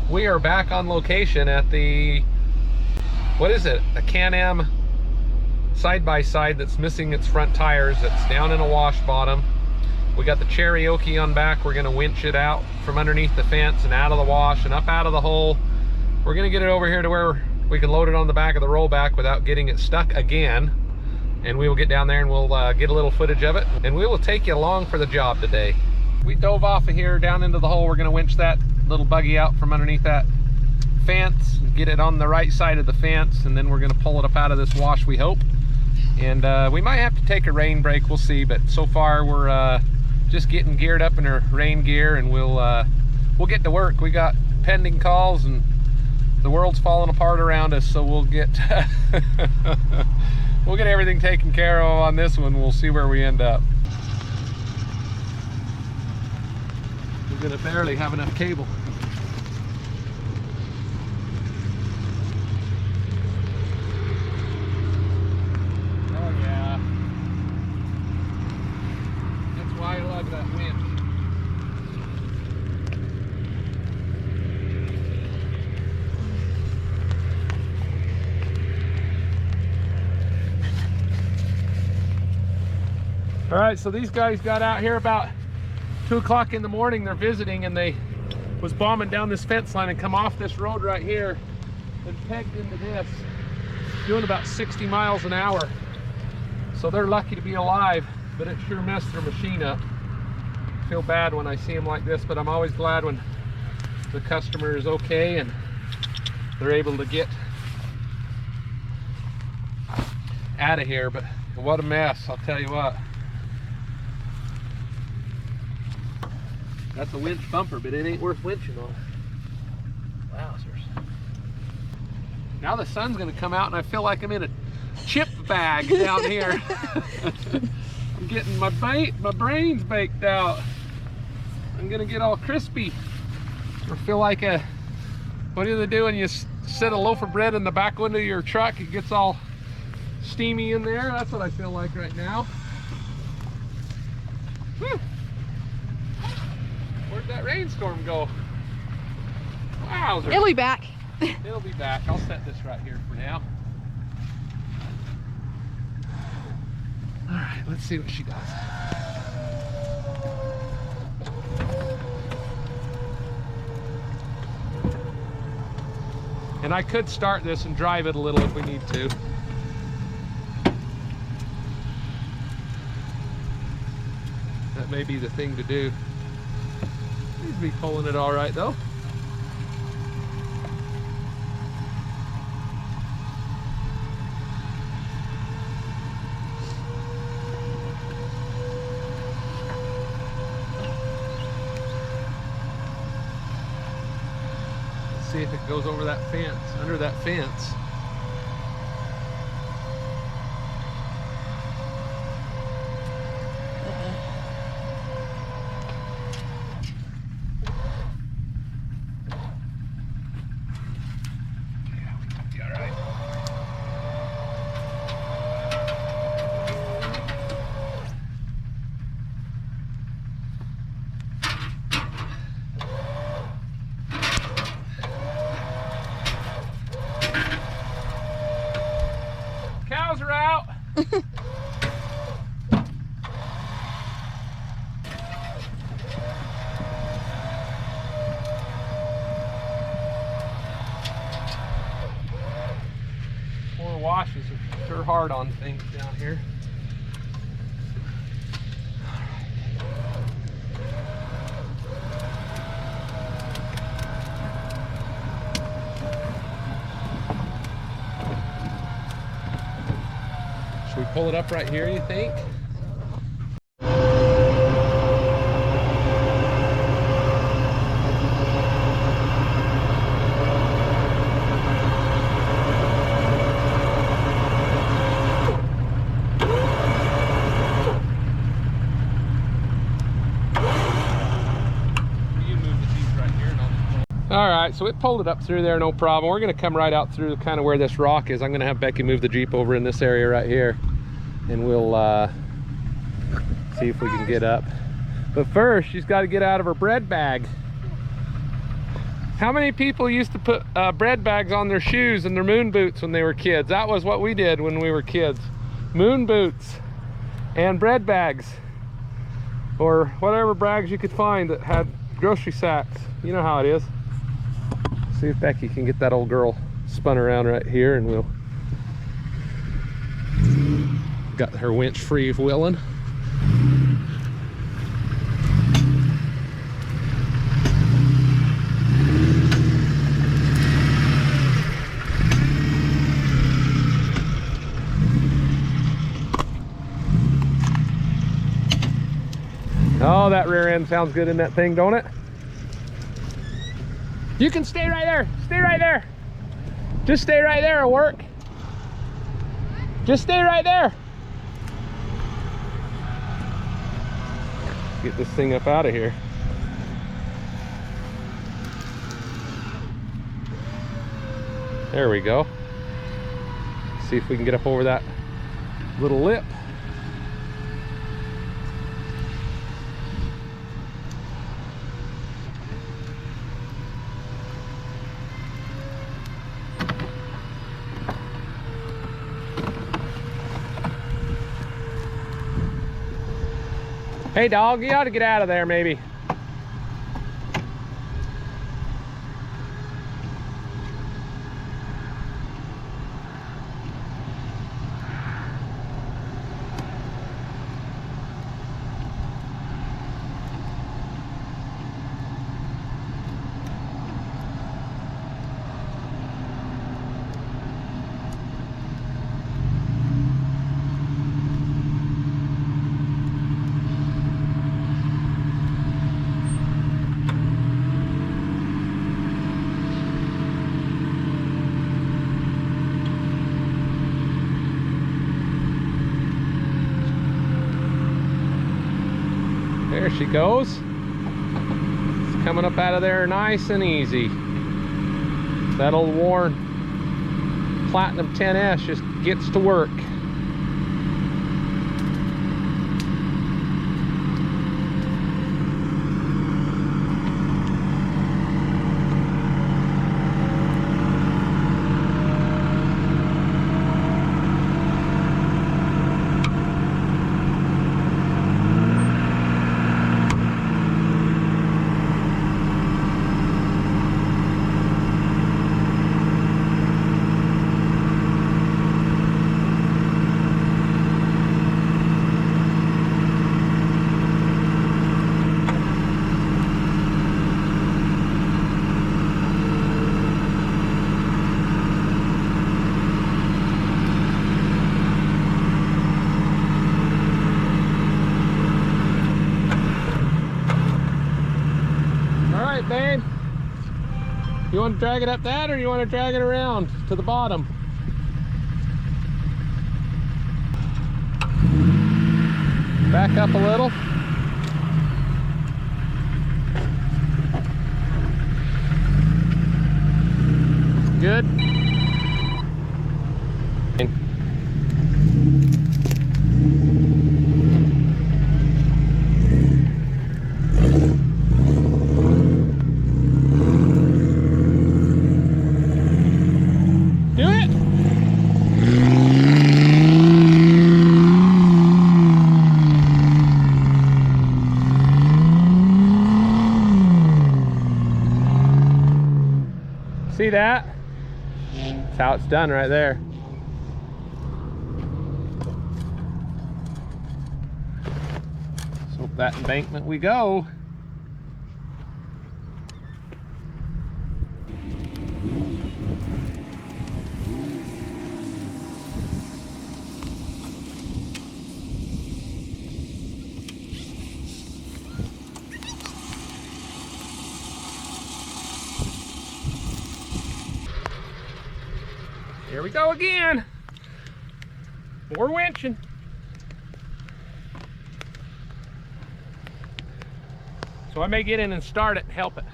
We are back on location at the, what is it? A Can-Am side-by-side that's missing its front tires. It's down in a wash bottom. We got the Cherokee on back. We're gonna winch it out from underneath the fence and out of the wash and up out of the hole. We're gonna get it over here to where we can load it on the back of the rollback without getting it stuck again. And we will get down there and we'll get a little footage of it. And we will take you along for the job today. We dove off of here down into the hole. We're gonna winch that little buggy out from underneath that fence and get it on the right side of the fence. And then we're gonna pull it up out of this wash, we hope. And we might have to take a rain break, we'll see. But so far we're just getting geared up in our rain gear, and we'll get to work. We got pending calls and the world's falling apart around us, so we'll get we'll get everything taken care of on this one. We'll see where we end up. We're gonna barely have enough cable. Oh yeah. That's why I love that winch. All right, so these guys got out here about 2 o'clock in the morning. They're visiting, and they was bombing down this fence line and come off this road right here and pegged into this, doing about 60 miles an hour. So they're lucky to be alive, but it sure messed their machine up. I feel bad when I see them like this, but I'm always glad when the customer is okay and they're able to get out of here. But what a mess, I'll tell you what. That's a winch bumper, but it ain't worth winching on. Wowzers. Now the sun's gonna come out and I feel like I'm in a chip bag down here. I'm getting my brains baked out. I'm gonna get all crispy. Or feel like what do they do when you set a loaf of bread in the back window of your truck? It gets all steamy in there. That's what I feel like right now. Whew. Where'd that rainstorm go? Wowzer. It'll be back. It'll be back. I'll set this right here for now. All right, let's see what she does. And I could start this and drive it a little if we need to. That may be the thing to do. Seems to be pulling it all right though. Let's see if it goes over that fence, under that fence. Cows are out. Poor washes are sure hard on things down here. Should we pull it up right here, you think? All right, so it pulled it up through there, no problem. We're gonna come right out through kind of where this rock is. I'm gonna have Becky move the Jeep over in this area right here, and we'll see if we can get up. But first, she's got to get out of her bread bag. How many people used to put bread bags on their shoes and their moon boots when they were kids? That was what we did when we were kids. Moon boots and bread bags, or whatever bags you could find that had grocery sacks. You know how it is. See if Becky can get that old girl spun around right here, and we'll got her winch free of wheeling. Oh, that rear end sounds good in that thing, don't it? You can stay right there. Stay right there. Just stay right there, it'll work. Just stay right there. Get this thing up out of here. There we go. See if we can get up over that little lip. Hey dog, you ought to get out of there maybe. There she goes. It's coming up out of there nice and easy. That old worn Platinum 10S just gets to work. Babe, you want to drag it up that, or you want to drag it around to the bottom? Back up a little. Good. See that? That's how it's done right there. So up that embankment we go. Here we go again. More winching. So I may get in and start it and help it.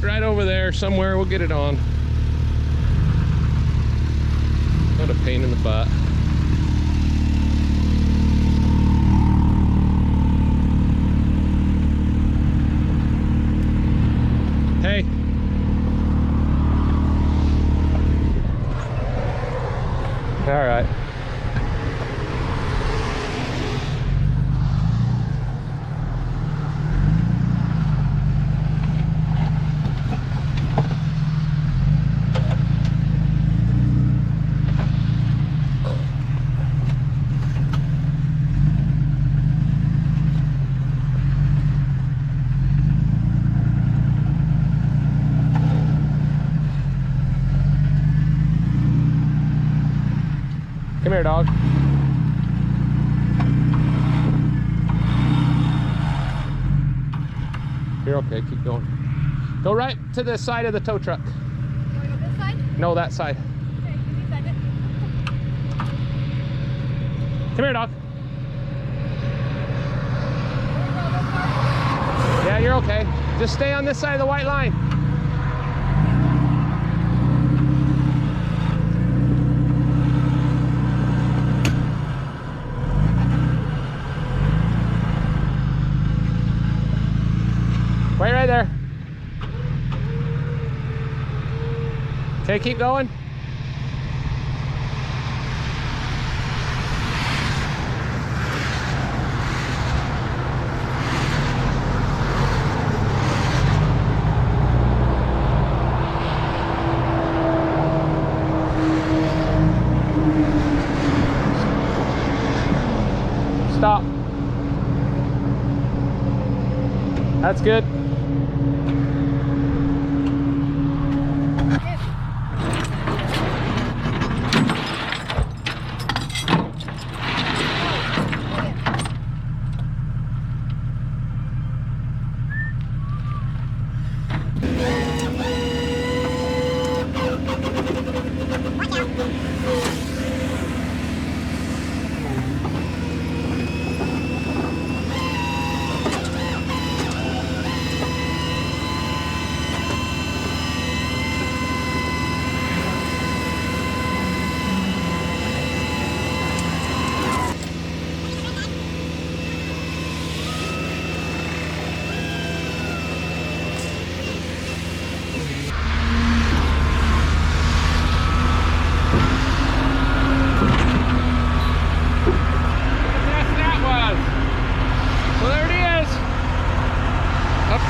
right over there somewhere. We'll get it on. What a pain in the butt. Hey. All right. Come here, dog. You're okay, keep going. Go right to the side of the tow truck. You want to go this side? No, that side. Okay, give me a second. Come here, dog. Yeah, you're okay. Just stay on this side of the white line. Wait right there. Okay, keep going. Stop. That's good.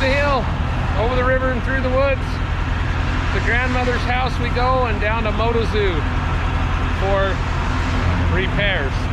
The hill, over the river and through the woods. To grandmother's house we go, and down to Moto Zoo for repairs.